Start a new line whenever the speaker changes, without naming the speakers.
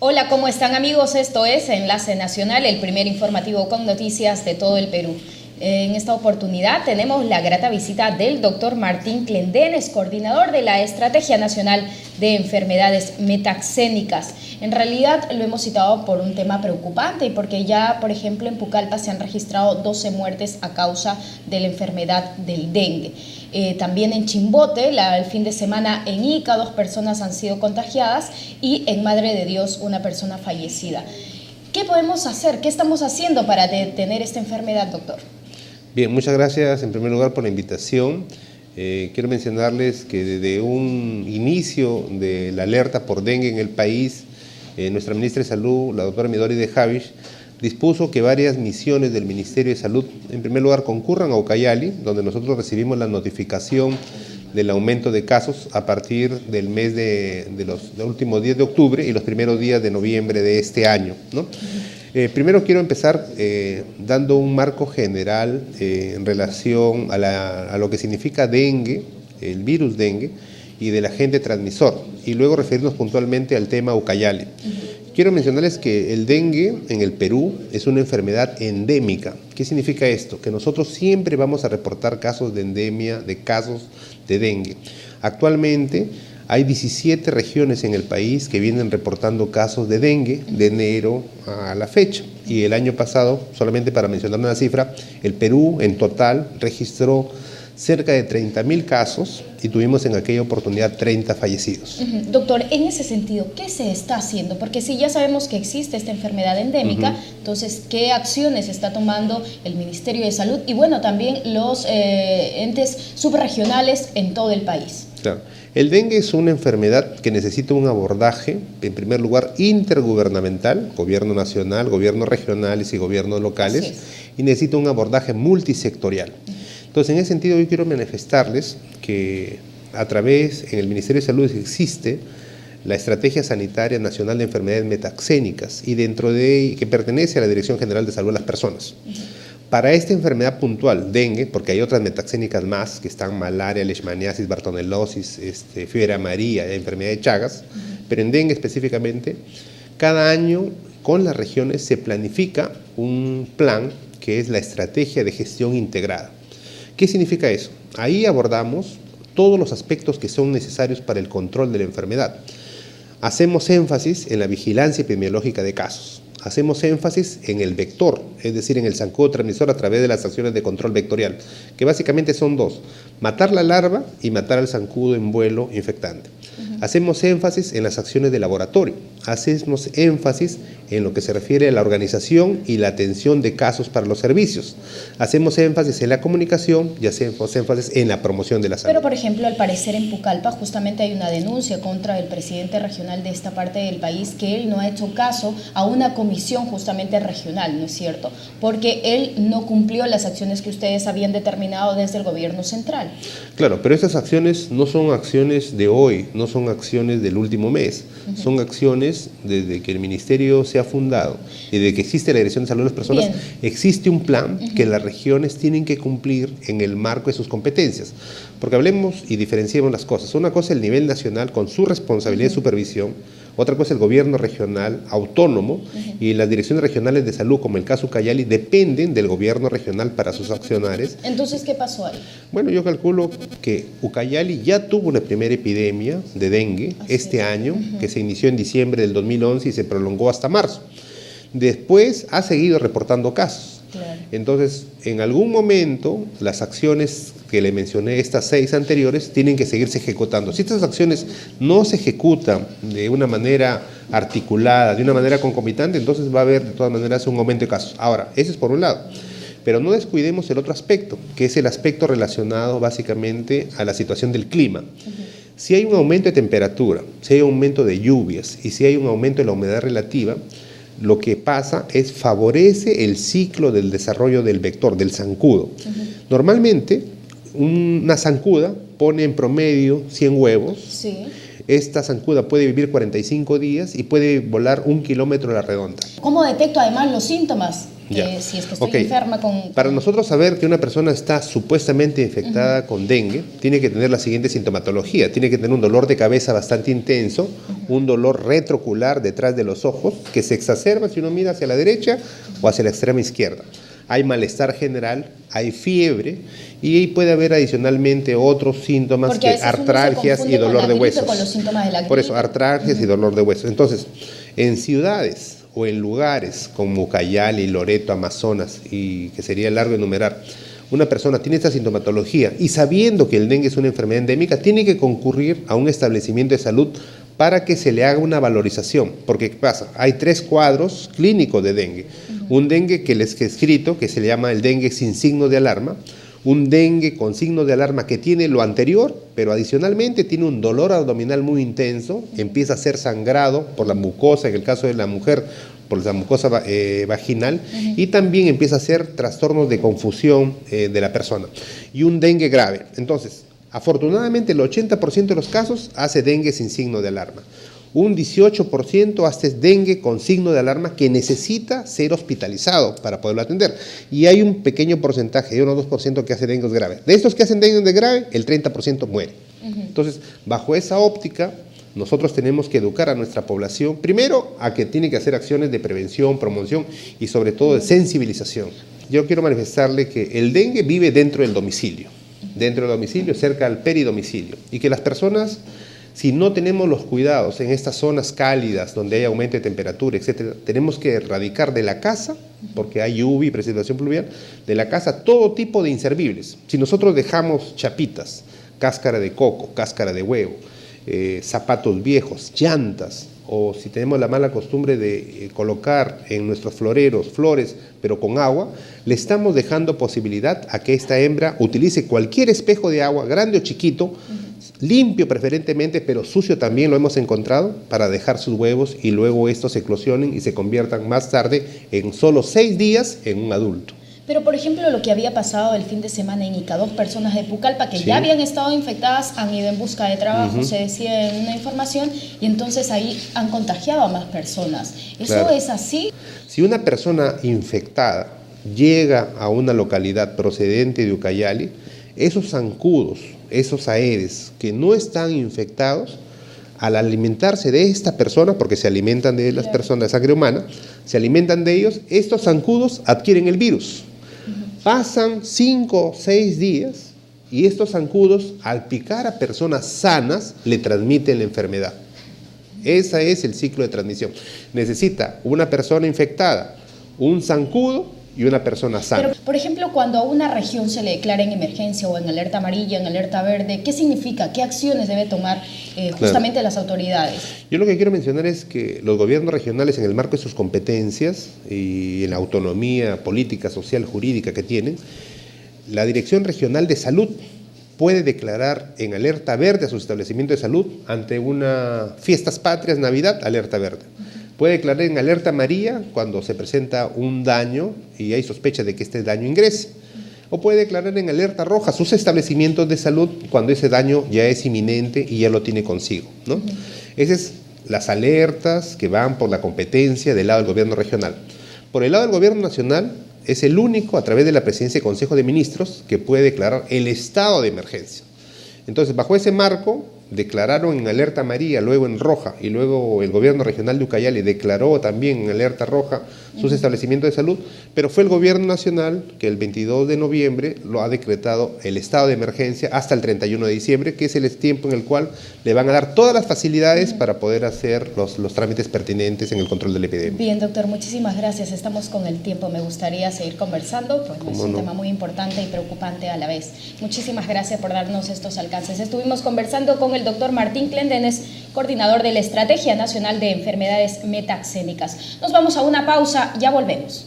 Hola, ¿cómo están amigos? Esto es Enlace Nacional, el primer informativo con noticias de todo el Perú. En esta oportunidad tenemos la grata visita del doctor Martín Clendenes, coordinador de la Estrategia Nacional de Enfermedades Metaxénicas. En realidad lo hemos citado por un tema preocupante y porque ya, por ejemplo, en Pucallpa se han registrado 12 muertes a causa de la enfermedad del dengue. También en Chimbote, el fin de semana en Ica, 2 personas han sido contagiadas y en Madre de Dios, una persona fallecida. ¿Qué podemos hacer? ¿Qué estamos haciendo para detener esta enfermedad, doctor?
Bien, muchas gracias en primer lugar por la invitación. Quiero mencionarles que desde un inicio de la alerta por dengue en el país, nuestra ministra de Salud, la doctora Midori de Javish, dispuso que varias misiones del Ministerio de Salud, en primer lugar, concurran a Ucayali, donde nosotros recibimos la notificación del aumento de casos a partir del mes de los últimos días de octubre y los primeros días de noviembre de este año, ¿no? Primero quiero empezar dando un marco general en relación a lo que significa dengue, el virus dengue y del agente transmisor, y luego referirnos puntualmente al tema Ucayali. Quiero mencionarles que el dengue en el Perú es una enfermedad endémica. ¿Qué significa esto? Que nosotros siempre vamos a reportar casos de endemia, de casos de dengue. Actualmente hay 17 regiones en el país que vienen reportando casos de dengue de enero a la fecha. Y el año pasado, solamente para mencionar una cifra, el Perú en total registró cerca de 30.000 casos y tuvimos en aquella oportunidad 30 fallecidos.
Doctor, en ese sentido, ¿qué se está haciendo? Porque si ya sabemos que existe esta enfermedad endémica, entonces, ¿qué acciones está tomando el Ministerio de Salud y, bueno, también los entes subregionales en todo el país?
Claro. El dengue es una enfermedad que necesita un abordaje, en primer lugar, intergubernamental, gobierno nacional, gobiernos regionales y gobiernos locales, y necesita un abordaje multisectorial. Entonces, en ese sentido, yo quiero manifestarles que a través, en el Ministerio de Salud existe la Estrategia Sanitaria Nacional de Enfermedades Metaxénicas y dentro de que pertenece a la Dirección General de Salud de las Personas. Para esta enfermedad puntual, dengue, porque hay otras metaxénicas más, que están malaria, leishmaniasis, bartonelosis, fiebre amarilla, enfermedad de Chagas, pero en dengue específicamente, cada año con las regiones se planifica un plan que es la Estrategia de Gestión Integrada. ¿Qué significa eso? Ahí abordamos todos los aspectos que son necesarios para el control de la enfermedad. Hacemos énfasis en la vigilancia epidemiológica de casos. Hacemos énfasis en el vector, es decir, en el zancudo transmisor a través de las acciones de control vectorial, que básicamente son dos: matar la larva y matar al zancudo en vuelo infectante. Hacemos énfasis en las acciones de laboratorio, hacemos énfasis en lo que se refiere a la organización y la atención de casos para los servicios. Hacemos énfasis en la comunicación y hacemos énfasis en la promoción de la salud.
Pero, por ejemplo, al parecer en Pucallpa justamente hay una denuncia contra el presidente regional de esta parte del país que él no ha hecho caso a una comisión justamente regional, ¿no es cierto? Porque él no cumplió las acciones que ustedes habían determinado desde el gobierno central.
Claro, pero estas acciones no son acciones de hoy, no son acciones del último mes, son acciones desde que el ministerio se ha fundado y desde que existe la Dirección de Salud de las Personas. Bien. Existe un plan que las regiones tienen que cumplir en el marco de sus competencias, porque hablemos y diferenciemos las cosas. Una cosa es el nivel nacional con su responsabilidad de supervisión, otra cosa es el gobierno regional autónomo y las direcciones regionales de salud, como el caso Ucayali, dependen del gobierno regional para sus accionares.
Entonces, ¿qué pasó ahí?
Bueno, yo calculo que Ucayali ya tuvo una primera epidemia de dengue este año, que se inició en diciembre del 2011 y se prolongó hasta marzo. Después ha seguido reportando casos. Claro. Entonces, en algún momento, las acciones que le mencioné, estas 6 anteriores, tienen que seguirse ejecutando. Si estas acciones no se ejecutan de una manera articulada, de una manera concomitante, entonces va a haber de todas maneras un aumento de casos. Ahora, ese es por un lado. Pero no descuidemos el otro aspecto, que es el aspecto relacionado básicamente a la situación del clima. Si hay un aumento de temperatura, si hay un aumento de lluvias y si hay un aumento de la humedad relativa, lo que pasa es favorece el ciclo del desarrollo del vector, del zancudo. Normalmente, una zancuda pone en promedio 100 huevos. Sí. Esta zancuda puede vivir 45 días y puede volar 1 kilómetro a la redonda.
¿Cómo detecto además los síntomas? Si es que estoy enferma con...
Para nosotros saber que una persona está supuestamente infectada con dengue, tiene que tener la siguiente sintomatología. Tiene que tener un dolor de cabeza bastante intenso, un dolor retroocular detrás de los ojos que se exacerba si uno mira hacia la derecha o hacia la extrema izquierda. Hay malestar general, hay fiebre y puede haber adicionalmente otros síntomas que artralgias y dolor de huesos.
Con los síntomas de la gripe.
Por eso, artralgias y dolor de huesos. Entonces, en ciudades o en lugares como Ucayali, Loreto, Amazonas, y que sería largo enumerar, una persona tiene esta sintomatología y sabiendo que el dengue es una enfermedad endémica, tiene que concurrir a un establecimiento de salud para que se le haga una valorización. Porque, ¿qué pasa? Hay 3 cuadros clínicos de dengue. Un dengue que les he escrito, que se le llama el dengue sin signo de alarma, un dengue con signo de alarma que tiene lo anterior, pero adicionalmente tiene un dolor abdominal muy intenso, empieza a ser sangrado por la mucosa, en el caso de la mujer, por la mucosa vaginal, y también empieza a ser trastornos de confusión de la persona. Y un dengue grave. Entonces, afortunadamente el 80% de los casos hace dengue sin signo de alarma. Un 18% hace dengue con signo de alarma que necesita ser hospitalizado para poderlo atender. Y hay un pequeño porcentaje, de 1-2% que hace dengue grave. De estos que hacen dengue grave, el 30% muere. Entonces, bajo esa óptica, nosotros tenemos que educar a nuestra población, primero, a que tiene que hacer acciones de prevención, promoción y sobre todo de sensibilización. Yo quiero manifestarle que el dengue vive dentro del domicilio, cerca al peridomicilio, y que las personas, si no tenemos los cuidados en estas zonas cálidas donde hay aumento de temperatura, etcétera, tenemos que erradicar de la casa, porque hay lluvia y precipitación pluvial, de la casa todo tipo de inservibles. Si nosotros dejamos chapitas, cáscara de coco, cáscara de huevo, zapatos viejos, llantas, o si tenemos la mala costumbre de colocar en nuestros floreros flores, pero con agua, le estamos dejando posibilidad a que esta hembra utilice cualquier espejo de agua, grande o chiquito, limpio preferentemente, pero sucio también lo hemos encontrado, para dejar sus huevos y luego estos eclosionen y se conviertan más tarde, en solo 6 días, en un adulto.
Pero, por ejemplo, lo que había pasado el fin de semana en Ica, 2 personas de Pucallpa que ya habían estado infectadas, han ido en busca de trabajo, se decía en una información, y entonces ahí han contagiado a más personas. ¿Eso es así?
Si una persona infectada llega a una localidad procedente de Ucayali, esos zancudos, esos aedes que no están infectados, al alimentarse de esta persona, porque se alimentan de las personas de sangre humana, se alimentan de ellos, estos zancudos adquieren el virus. Pasan 5 o 6 días y estos zancudos, al picar a personas sanas, le transmiten la enfermedad. Ese es el ciclo de transmisión. Necesita una persona infectada, un zancudo y una persona sana.
Pero, por ejemplo, cuando a una región se le declara en emergencia o en alerta amarilla, en alerta verde, ¿qué significa? ¿Qué acciones debe tomar justamente las autoridades?
Yo lo que quiero mencionar es que los gobiernos regionales, en el marco de sus competencias y en la autonomía política, social, jurídica que tienen, la Dirección Regional de Salud puede declarar en alerta verde a su establecimiento de salud ante una fiestas patrias, Navidad, alerta verde. Puede declarar en alerta amarilla cuando se presenta un daño y hay sospecha de que este daño ingrese. O puede declarar en alerta roja sus establecimientos de salud cuando ese daño ya es inminente y ya lo tiene consigo, ¿no? Esas son las alertas que van por la competencia del lado del gobierno regional. Por el lado del gobierno nacional, es el único, a través de la presidencia del Consejo de Ministros, que puede declarar el estado de emergencia. Entonces, bajo ese marco, declararon en alerta amarilla, luego en roja, y luego el gobierno regional de Ucayali declaró también en alerta roja sus establecimientos de salud, pero fue el gobierno nacional que el 22 de noviembre lo ha decretado el estado de emergencia hasta el 31 de diciembre, que es el tiempo en el cual le van a dar todas las facilidades para poder hacer los trámites pertinentes en el control de la epidemia.
Bien, doctor, muchísimas gracias. Estamos con el tiempo. Me gustaría seguir conversando, pues es un tema muy importante y preocupante a la vez. Muchísimas gracias por darnos estos alcances. Estuvimos conversando con el doctor Martín Clendenes, coordinador de la Estrategia Nacional de Enfermedades Metaxémicas. Nos vamos a una pausa, ya volvemos.